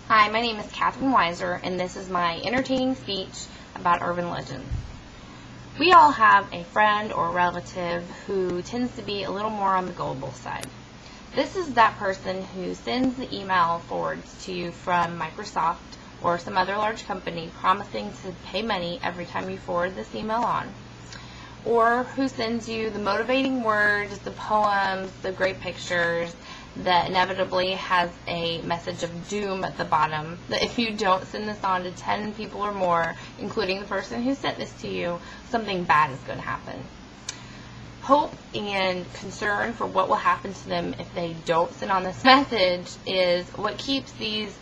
Hi, my name is Catherine Weiser, and this is my entertaining speech about urban legends. We all have a friend or relative who tends to be a little more on the gullible side. This is that person who sends the email forwards to you from Microsoft or some other large company promising to pay money every time you forward this email on, or who sends you the motivating words, the poems, the great pictures that inevitably has a message of doom at the bottom, that if you don't send this on to 10 people or more, including the person who sent this to you, something bad is going to happen. Hope and concern for what will happen to them if they don't send on this message is what keeps these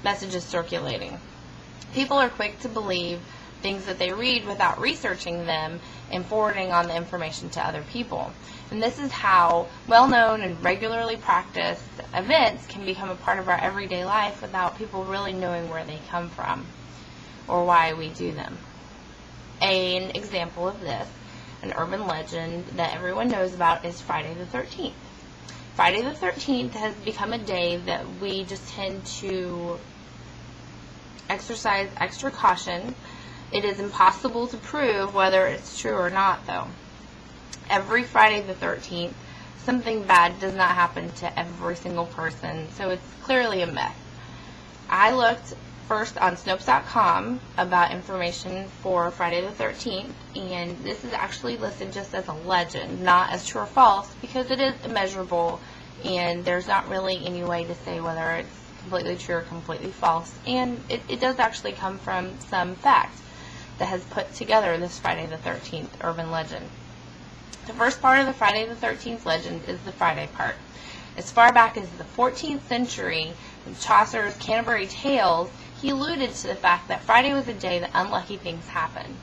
messages circulating. People are quick to believe things that they read without researching them and forwarding on the information to other people. And this is how well-known and regularly practiced events can become a part of our everyday life without people really knowing where they come from or why we do them. An example of this, an urban legend that everyone knows about, is Friday the 13th. Friday the 13th has become a day that we just tend to exercise extra caution. It is impossible to prove whether it's true or not, though. Every Friday the 13th, something bad does not happen to every single person, so it's clearly a myth. I looked first on Snopes.com about information for Friday the 13th, and this is actually listed just as a legend, not as true or false, because it is immeasurable, and there's not really any way to say whether it's completely true or completely false, and it does actually come from some fact that has put together this Friday the 13th urban legend. The first part of the Friday the 13th legend is the Friday part. As far back as the 14th century, in Chaucer's Canterbury Tales, he alluded to the fact that Friday was a day that unlucky things happened.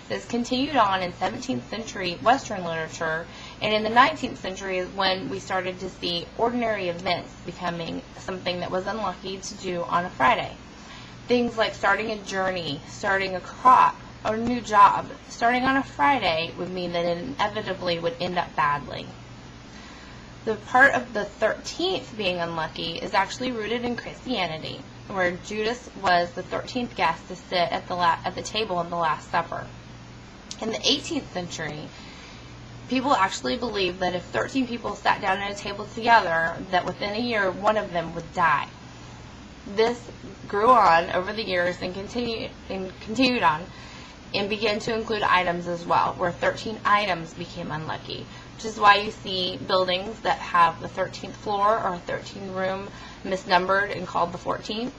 This continued on in 17th century Western literature, and in the 19th century is when we started to see ordinary events becoming something that was unlucky to do on a Friday. Things like starting a journey, starting a crop, or a new job, starting on a Friday would mean that it inevitably would end up badly. The part of the 13th being unlucky is actually rooted in Christianity, where Judas was the 13th guest to sit at the table in the Last Supper. In the 18th century, people actually believed that if 13 people sat down at a table together, that within a year one of them would die. This grew on over the years and continued on, and began to include items as well, where 13 items became unlucky, which is why you see buildings that have the 13th floor or 13 room misnumbered and called the 14th,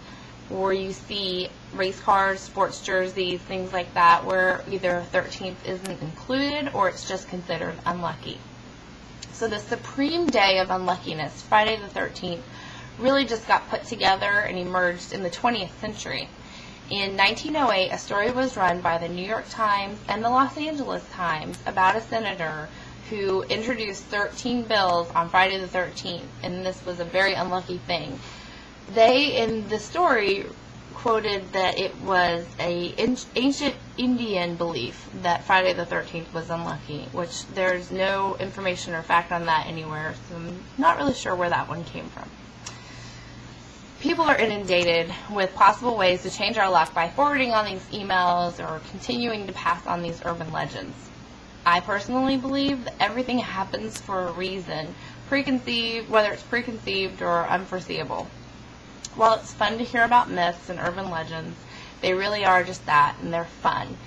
or you see race cars, sports jerseys, things like that, where either 13th isn't included or it's just considered unlucky. So the supreme day of unluckiness, Friday the 13th, really just got put together and emerged in the 20th century. In 1908, a story was run by the New York Times and the Los Angeles Times about a senator who introduced 13 bills on Friday the 13th, and this was a very unlucky thing. They, in the story, quoted that it was an ancient Indian belief that Friday the 13th was unlucky, which there's no information or fact on that anywhere, so I'm not really sure where that one came from. People are inundated with possible ways to change our luck by forwarding on these emails or continuing to pass on these urban legends. I personally believe that everything happens for a reason, whether it's preconceived or unforeseeable. While it's fun to hear about myths and urban legends, they really are just that, and they're fun.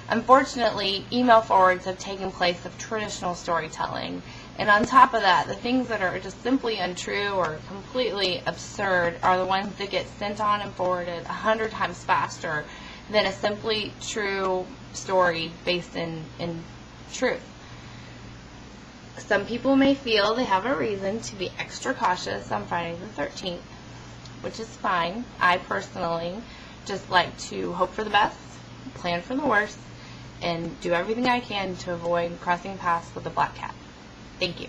Unfortunately, email forwards have taken place of traditional storytelling, and on top of that, the things that are just simply untrue or completely absurd are the ones that get sent on and forwarded 100 times faster than a simply true story based in truth. Some people may feel they have a reason to be extra cautious on Friday the 13th, which is fine. I personally just like to hope for the best, plan for the worst, and do everything I can to avoid crossing paths with a black cat. Thank you.